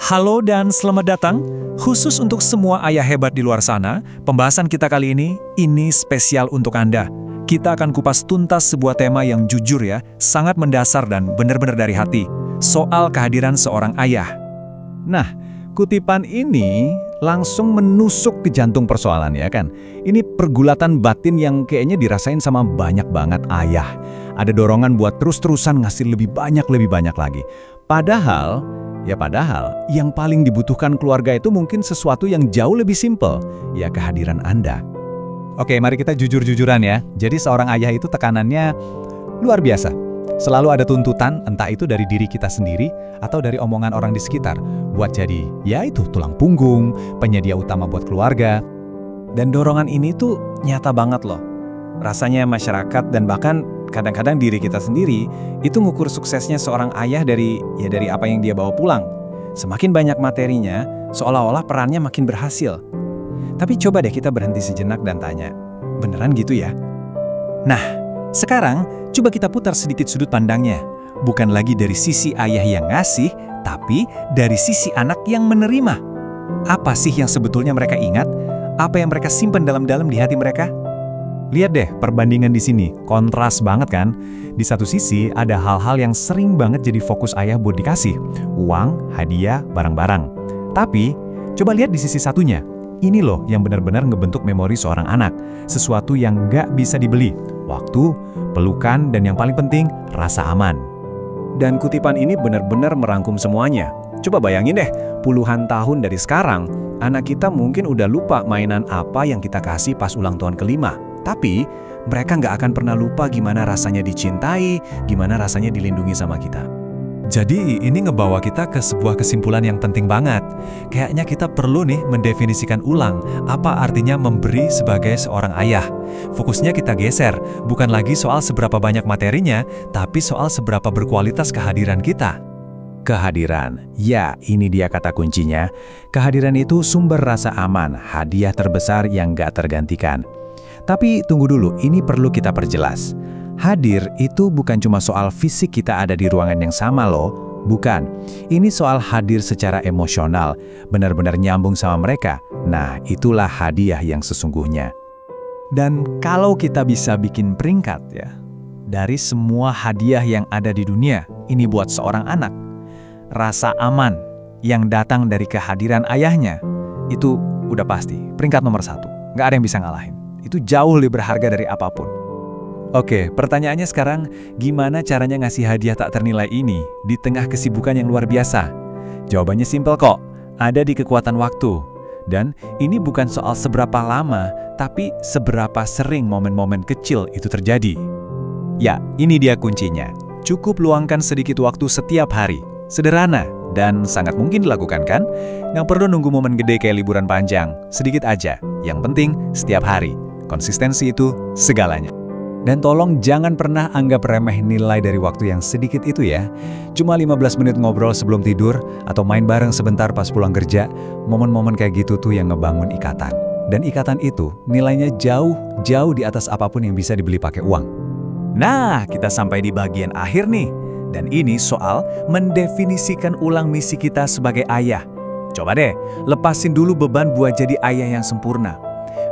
Halo dan selamat datang. Khusus untuk semua ayah hebat di luar sana, pembahasan kita kali ini spesial untuk Anda. Kita akan kupas tuntas sebuah tema yang jujur ya, sangat mendasar dan benar-benar dari hati. Soal kehadiran seorang ayah. Nah, kutipan ini langsung menusuk ke jantung persoalan ya kan. Ini pergulatan batin yang kayaknya dirasain sama banyak banget ayah. Ada dorongan buat terus-terusan ngasih lebih banyak lagi. Padahal yang paling dibutuhkan keluarga itu mungkin sesuatu yang jauh lebih simpel, ya kehadiran Anda. Oke, mari kita jujur-jujuran ya. Jadi seorang ayah itu tekanannya luar biasa. Selalu ada tuntutan, entah itu dari diri kita sendiri atau dari omongan orang di sekitar, buat jadi, ya itu tulang punggung, penyedia utama buat keluarga. Dan dorongan ini tuh nyata banget loh. Rasanya masyarakat dan bahkan kadang-kadang diri kita sendiri itu ngukur suksesnya seorang ayah dari apa yang dia bawa pulang. Semakin banyak materinya, seolah-olah perannya makin berhasil. Tapi coba deh kita berhenti sejenak dan tanya, beneran gitu ya? Nah, sekarang coba kita putar sedikit sudut pandangnya. Bukan lagi dari sisi ayah yang ngasih, tapi dari sisi anak yang menerima. Apa sih yang sebetulnya mereka ingat? Apa yang mereka simpan dalam-dalam di hati mereka? Lihat deh perbandingan di sini, kontras banget kan? Di satu sisi ada hal-hal yang sering banget jadi fokus ayah buat dikasih. Uang, hadiah, barang-barang. Tapi, coba lihat di sisi satunya. Ini loh yang benar-benar ngebentuk memori seorang anak. Sesuatu yang nggak bisa dibeli. Waktu, pelukan, dan yang paling penting, rasa aman. Dan kutipan ini benar-benar merangkum semuanya. Coba bayangin deh, puluhan tahun dari sekarang, anak kita mungkin udah lupa mainan apa yang kita kasih pas ulang tahun ke-5. Tapi, mereka nggak akan pernah lupa gimana rasanya dicintai, gimana rasanya dilindungi sama kita. Jadi ini ngebawa kita ke sebuah kesimpulan yang penting banget. Kayaknya kita perlu nih mendefinisikan ulang apa artinya memberi sebagai seorang ayah. Fokusnya kita geser, bukan lagi soal seberapa banyak materinya, tapi soal seberapa berkualitas kehadiran kita. Kehadiran, ya ini dia kata kuncinya. Kehadiran itu sumber rasa aman, hadiah terbesar yang nggak tergantikan. Tapi tunggu dulu, ini perlu kita perjelas. Hadir itu bukan cuma soal fisik kita ada di ruangan yang sama loh. Bukan, ini soal hadir secara emosional, benar-benar nyambung sama mereka. Nah, itulah hadiah yang sesungguhnya. Dan kalau kita bisa bikin peringkat ya, dari semua hadiah yang ada di dunia, ini buat seorang anak, rasa aman yang datang dari kehadiran ayahnya, itu udah pasti, peringkat nomor 1. Nggak ada yang bisa ngalahin. Itu jauh lebih berharga dari apapun. Oke, pertanyaannya sekarang, gimana caranya ngasih hadiah tak ternilai ini di tengah kesibukan yang luar biasa? Jawabannya simpel kok, ada di kekuatan waktu. Dan ini bukan soal seberapa lama, tapi seberapa sering momen-momen kecil itu terjadi. Ya, ini dia kuncinya. Cukup luangkan sedikit waktu setiap hari. Sederhana, dan sangat mungkin dilakukan kan? Nggak perlu nunggu momen gede kayak liburan panjang. Sedikit aja, yang penting setiap hari. Konsistensi itu segalanya. Dan tolong jangan pernah anggap remeh nilai dari waktu yang sedikit itu ya. Cuma 15 menit ngobrol sebelum tidur, atau main bareng sebentar pas pulang kerja, momen-momen kayak gitu tuh yang ngebangun ikatan. Dan ikatan itu nilainya jauh di atas apapun yang bisa dibeli pakai uang. Nah, kita sampai di bagian akhir nih. Dan ini soal mendefinisikan ulang misi kita sebagai ayah. Coba deh, lepasin dulu beban buat jadi ayah yang sempurna.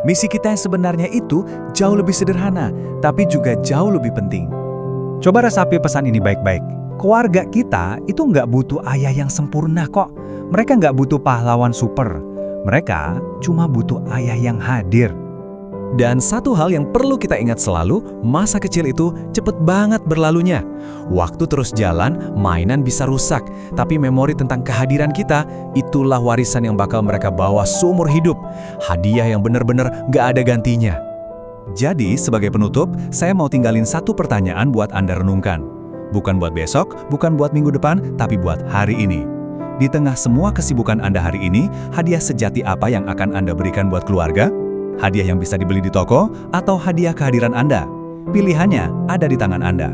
Misi kita yang sebenarnya itu jauh lebih sederhana, tapi juga jauh lebih penting. Coba resapi pesan ini baik-baik. Keluarga kita itu nggak butuh ayah yang sempurna kok. Mereka nggak butuh pahlawan super. Mereka cuma butuh ayah yang hadir. Dan satu hal yang perlu kita ingat selalu, masa kecil itu cepet banget berlalunya. Waktu terus jalan, mainan bisa rusak. Tapi memori tentang kehadiran kita, itulah warisan yang bakal mereka bawa seumur hidup. Hadiah yang benar-benar gak ada gantinya. Jadi, sebagai penutup, saya mau tinggalin satu pertanyaan buat Anda renungkan. Bukan buat besok, bukan buat minggu depan, tapi buat hari ini. Di tengah semua kesibukan Anda hari ini, hadiah sejati apa yang akan Anda berikan buat keluarga? Hadiah yang bisa dibeli di toko, atau hadiah kehadiran Anda? Pilihannya ada di tangan Anda.